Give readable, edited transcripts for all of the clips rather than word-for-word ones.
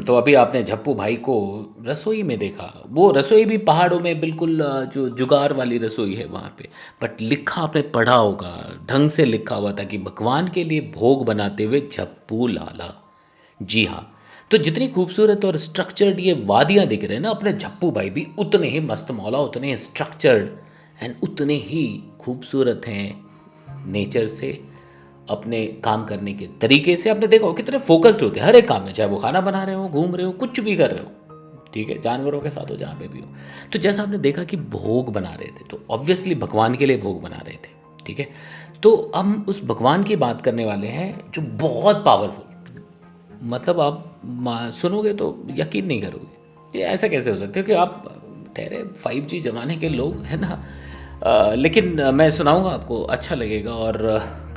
तो अभी आपने झप्पू भाई को रसोई में देखा। वो रसोई भी पहाड़ों में बिल्कुल जो जुगाड़ वाली रसोई है वहाँ पे। बट लिखा आपने पढ़ा होगा, ढंग से लिखा हुआ था कि भगवान के लिए भोग बनाते हुए झप्पू लाला। जी हाँ। तो जितनी खूबसूरत और स्ट्रक्चर्ड ये वादियाँ दिख रहे हैं ना, अपने झप्पू भाई भी उतने ही मस्त मौला, उतने ही स्ट्रक्चर्ड एंड उतने ही खूबसूरत हैं नेचर से, अपने काम करने के तरीके से। आपने देखा हो कितने फोकस्ड होते हैं हर एक काम में, चाहे वो खाना बना रहे हो, घूम रहे हो, कुछ भी कर रहे हो, ठीक है, जानवरों के साथ हो, जहाँ पे भी हो। तो जैसा आपने देखा कि भोग बना रहे थे, तो ऑब्वियसली भगवान के लिए भोग बना रहे थे, ठीक है। तो हम उस भगवान की बात करने वाले हैं जो बहुत पावरफुल, मतलब आप सुनोगे तो यकीन नहीं करोगे, ये ऐसा कैसे हो सकता है कि आप ठहरे 5G जमाने के लोग हैं ना। लेकिन मैं सुनाऊंगा आपको, अच्छा लगेगा। और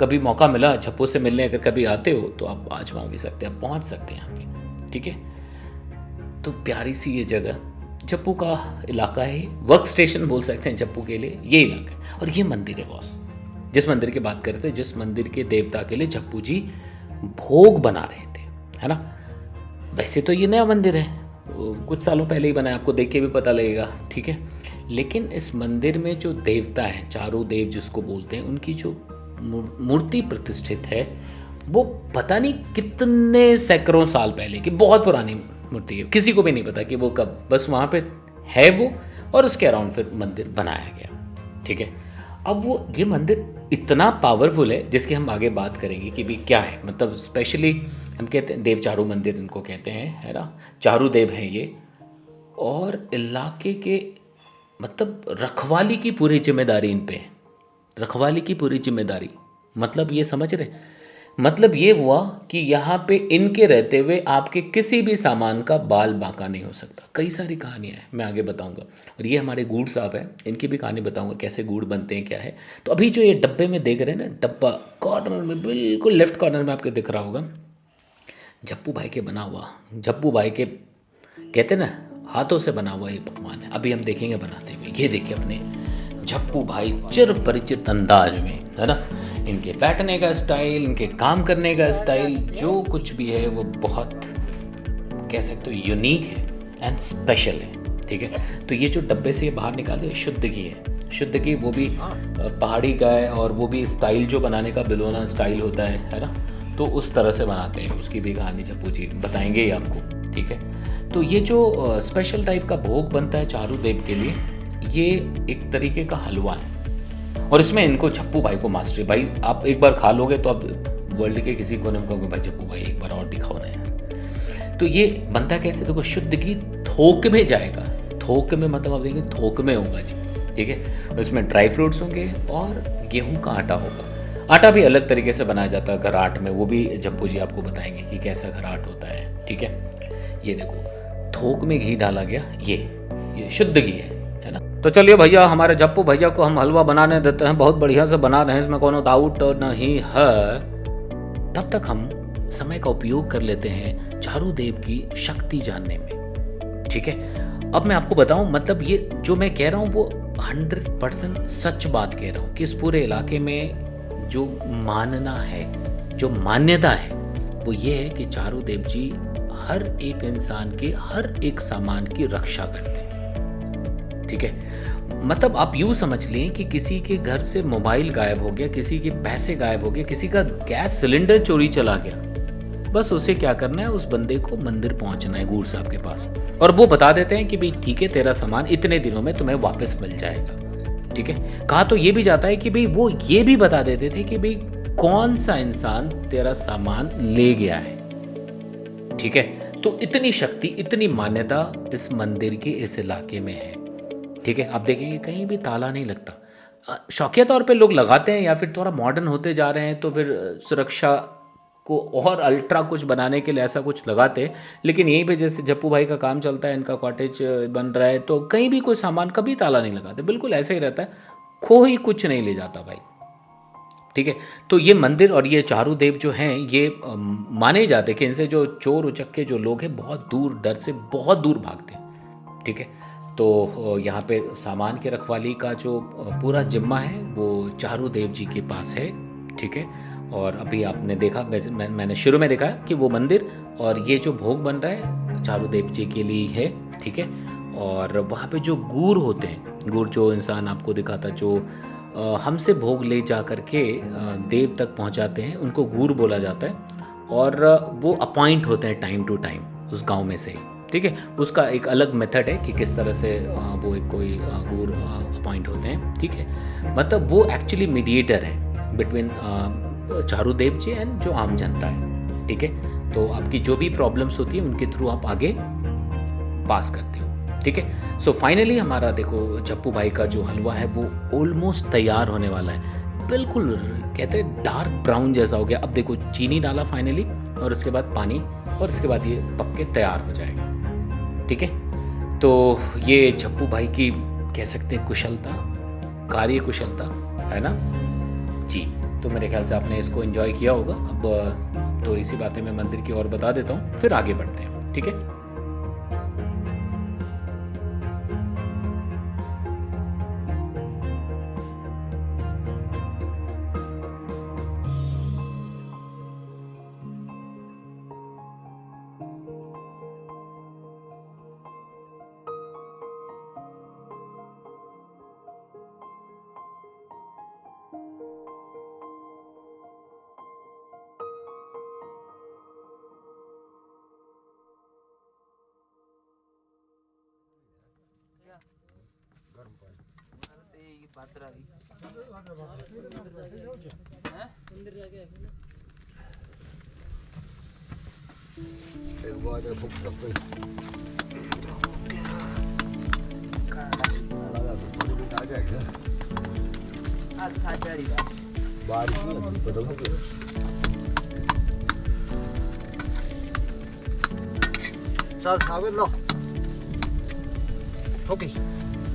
कभी मौका मिला झप्पू से मिलने, अगर कभी आते हो तो आप आजमा भी सकते हैं, आप पहुंच सकते हैं यहाँ पे, ठीक है। तो प्यारी सी ये जगह झप्पू का इलाका है, वर्क स्टेशन बोल सकते हैं झप्पू के लिए ये इलाका है। और ये मंदिर है बॉस, जिस मंदिर की बात करते हैं, जिस मंदिर के देवता के लिए झप्पू जी भोग बना रहे थे, है ना। वैसे तो ये नया मंदिर है, कुछ सालों पहले ही बना है, आपको देख के भी पता लगेगा, ठीक है। लेकिन इस मंदिर में जो देवता हैं, चारों देव जिसको बोलते हैं, उनकी जो मूर्ति प्रतिष्ठित है, वो पता नहीं कितने सैकड़ों साल पहले की बहुत पुरानी मूर्ति है। किसी को भी नहीं पता कि वो कब, बस वहाँ पे है वो, और उसके अराउंड फिर मंदिर बनाया गया, ठीक है। अब वो ये मंदिर इतना पावरफुल है, जिसकी हम आगे बात करेंगे कि भी क्या है, मतलब स्पेशली हम कहते हैं देव चारू मंदिर इनको कहते हैं, है ना। चारू देव हैं ये, और इलाके के मतलब रखवाली की पूरी जिम्मेदारी इन पे है। रखवाली की पूरी जिम्मेदारी, मतलब ये समझ रहे, मतलब ये हुआ कि यहाँ पे इनके रहते हुए आपके किसी भी सामान का बाल बांका नहीं हो सकता। कई सारी कहानियाँ हैं, मैं आगे बताऊंगा। और ये हमारे गूढ़ साहब हैं, इनकी भी कहानी बताऊंगा कैसे गूढ़ बनते हैं, क्या है। तो अभी जो ये डब्बे में देख रहे हैं ना, डब्बा कॉर्नर में, बिल्कुल लेफ्ट कॉर्नर में आपके दिख रहा होगा, झप्पू भाई के बना हुआ, झप्पू भाई के कहते हैं ना हाथों से बना हुआ ये पकवान है। अभी हम देखेंगे बनाते हुए, ये देखिए अपने झप्पू भाई चिर परिचित अंदाज में, है ना। इनके बैठने का स्टाइल, इनके काम करने का स्टाइल, जो कुछ भी है वो बहुत कह सकते हो यूनिक है एंड स्पेशल है, ठीक है। तो ये जो डब्बे से ये बाहर निकालते शुद्ध घी है, शुद्ध घी, वो भी पहाड़ी गाय, और वो भी स्टाइल जो बनाने का बिलोना स्टाइल होता है ना। तो उस तरह से बनाते हैं, उसकी भी कहानी झप्पू जी बताएंगे ही आपको, ठीक है। तो ये जो स्पेशल टाइप का भोग बनता है चारू देव के लिए, ये एक तरीके का हलवा है, और इसमें इनको झप्पू भाई को मास्टरी, भाई आप एक बार खा लोगे तो आप वर्ल्ड के किसी कोने में कहोगे भाई झप्पू भाई एक बार और दिखाओ ना यार। तो ये बनता कैसे, देखो शुद्ध घी थोक में जाएगा, थोक में मतलब आप देखेंगे थोक में होगा जी, ठीक है। उसमें ड्राई फ्रूट्स होंगे और गेहूं का आटा होगा। आटा भी अलग तरीके से बनाया जाता है घराट में, वो भी झप्पू जी आपको बताएंगे कि कैसा घराट होता है, ठीक है। ये देखो थोक में घी डाला गया, ये शुद्ध घी है ना। तो चलिए भैया, हमारे झप्पू भैया को हम हलवा बनाने देते हैं, बहुत बढ़िया से बना रहे हैं, इसमें कोनो डाउट नहीं है। तब तक हम समय का उपयोग कर लेते हैं चारू देव की शक्ति जानने में, ठीक है। अब मैं आपको बताऊं, मतलब ये जो मैं कह रहा हूं वो 100% सच बात कह रहा हूं कि इस पूरे इलाके में जो मानना है, जो मान्यता है, वो ये है कि चारू देव जी हर एक इंसान के हर एक सामान की रक्षा करते हैं, ठीक है। मतलब आप यूं समझ लें कि किसी के घर से मोबाइल गायब हो गया, किसी के पैसे गायब हो गए, किसी का गैस सिलेंडर चोरी चला गया, बस उसे क्या करना है, उस बंदे को मंदिर पहुंचना है गूढ़ साहब के पास, और वो बता देते हैं कि भाई ठीक है, तेरा सामान इतने दिनों में तुम्हें वापस मिल जाएगा, ठीक है। कहा तो ये भी जाता है कि भाई वो ये भी बता देते थे कि भाई कौन सा इंसान तेरा सामान ले गया है, ठीक है। तो इतनी शक्ति, इतनी मान्यता इस मंदिर के इस इलाके में है, ठीक है। आप देखेंगे कहीं भी ताला नहीं लगता। शौकिया तौर पे लोग लगाते हैं, या फिर थोड़ा मॉडर्न होते जा रहे हैं तो फिर सुरक्षा को और अल्ट्रा कुछ बनाने के लिए ऐसा कुछ लगाते हैं। लेकिन यहीं पे जैसे झप्पू भाई का काम चलता है, इनका कॉटेज बन रहा है, तो कहीं भी कोई सामान कभी ताला नहीं लगाते, बिल्कुल ऐसे ही रहता है, खो ही कुछ नहीं ले जाता भाई, ठीक है। तो ये मंदिर और ये चारू देव जो हैं, ये माने जाते हैं कि इनसे जो चोर उचक्के जो लोग हैं बहुत दूर, डर से बहुत दूर भागते हैं, ठीक है। तो यहाँ पे सामान के रखवाली का जो पूरा जिम्मा है वो चारू देव जी के पास है, ठीक है। और अभी आपने देखा, मैंने शुरू में देखा कि वो मंदिर और ये जो भोग बन रहा है चारुदेव जी के लिए है, ठीक है। और वहाँ पे जो गूर होते हैं, गूर जो इंसान आपको दिखा था, जो हमसे भोग ले जा कर के देव तक पहुँचाते हैं, उनको गूर बोला जाता है। और वो अपॉइंट होते हैं टाइम टू टाइम उस गांव में से, ठीक है। उसका एक अलग मेथड है कि किस तरह से वो एक कोई गूर अपॉइंट होते हैं, ठीक है। मतलब वो एक्चुअली मीडिएटर हैं बिटवीन चारुदेव जी एंड जो आम जनता है, ठीक है। तो आपकी जो भी प्रॉब्लम्स होती है उनके थ्रू आप आगे पास करते हो, ठीक है। सो फाइनली हमारा देखो जप्पू भाई का जो हलवा है वो ऑलमोस्ट तैयार होने वाला है, बिल्कुल कहते हैं डार्क ब्राउन जैसा हो गया। अब देखो चीनी डाला फाइनली, और उसके बाद पानी, और उसके बाद ये पक के तैयार हो जाएगा, ठीक है। तो ये जप्पू भाई की कह सकते हैं कुशलता, कार्य कुशलता, है ना जी। तो मेरे ख्याल से आपने इसको एंजॉय किया होगा। अब थोड़ी सी बातें मैं मंदिर की और बता देता हूँ, फिर आगे बढ़ते हैं, ठीक है। Sao sao biết lo. Ok.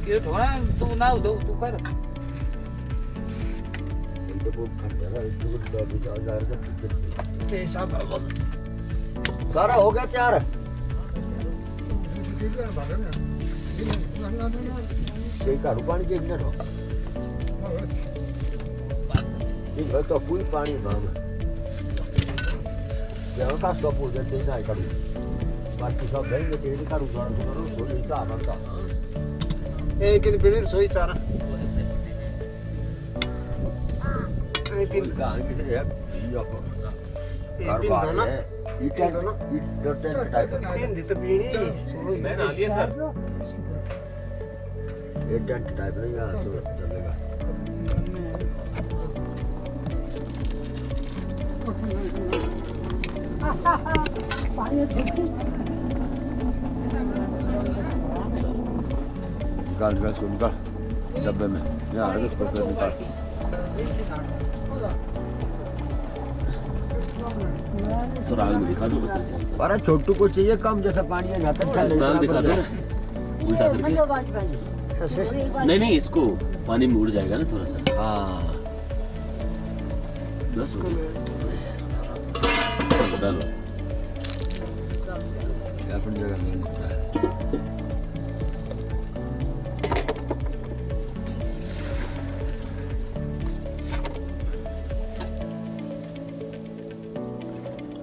Kêu thằng nó tu nào đâu tu phải rồi. Thế sao bảo con. Đó là ok cha rồi. Cái cả lúc पानी के बिना तो ये घर तो पूरी पानी मांग यहाँ का सब पूरे से नहीं करूँ बाकी सब बैंक के लिए करूँ करूँ थोड़ी सा बनता एक दिन बिल्कुल सोई चारा ये पिन का किसे है ये को ये पिन दो ना ये दो ना ये टेंट टाइप पिन दी तो बीड़ी मैं ना लिए सर ये टेंट टाइप नहीं यहाँ तो चलेगा निकाल गैस को निकाल डब्बे में यहाँ आगे पर निकाल तो राग में दिखा दो बस ऐसे। अरे छोटू को चाहिए कम जैसा पानी है जाता है राग दिखा दो उल्टा करके। नहीं नहीं इसको पानी में उड़ जाएगा ना थोड़ा सा। हाँ बस हो गया। डालो अपनी जगह में लेता है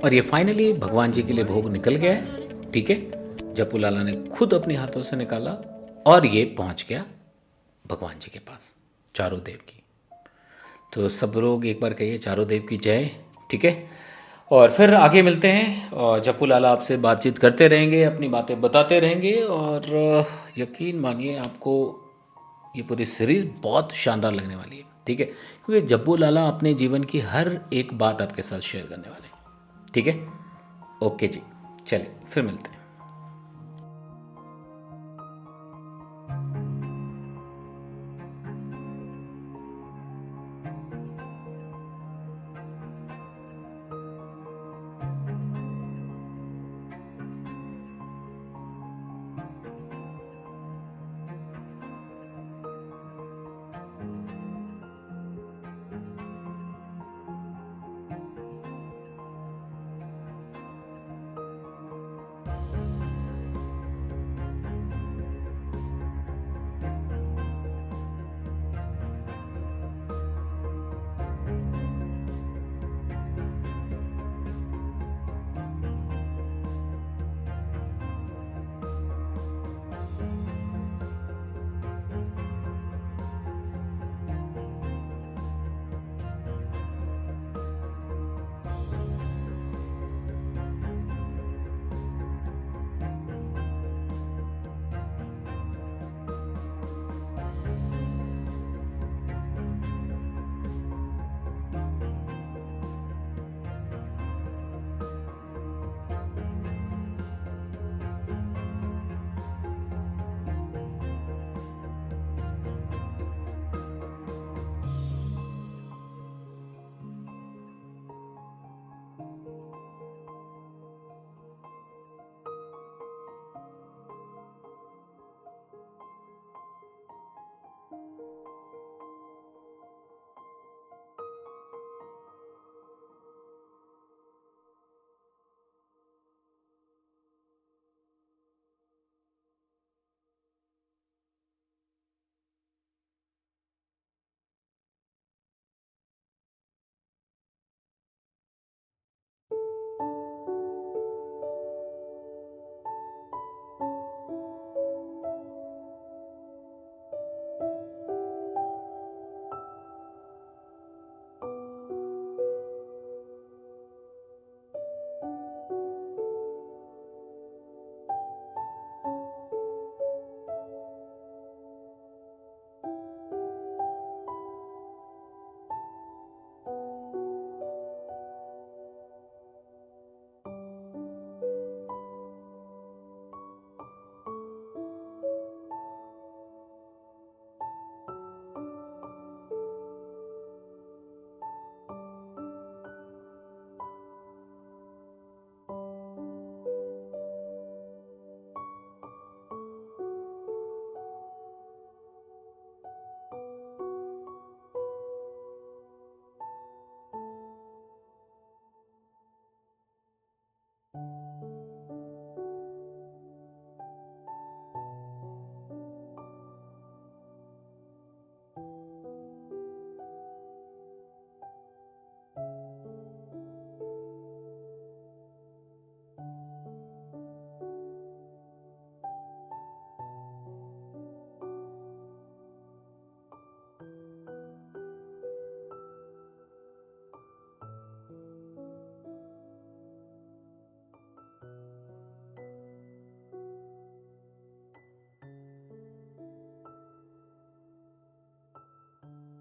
और ये फाइनली भगवान जी के लिए भोग निकल गया है, ठीक है। जप्पू लाला ने खुद अपने हाथों से निकाला और ये पहुंच गया भगवान जी के पास, चारों देव की। तो सब लोग एक बार कहिए चारों देव की जय, ठीक है। और फिर आगे मिलते हैं और जप्पू लाला आपसे बातचीत करते रहेंगे, अपनी बातें बताते रहेंगे। और यकीन मानिए आपको ये पूरी सीरीज़ बहुत शानदार लगने वाली है, ठीक है। क्योंकि जप्पू लाला अपने जीवन की हर एक बात आपके साथ शेयर करने वाले हैं, ठीक है। ओके जी, चलिए फिर मिलते हैं। है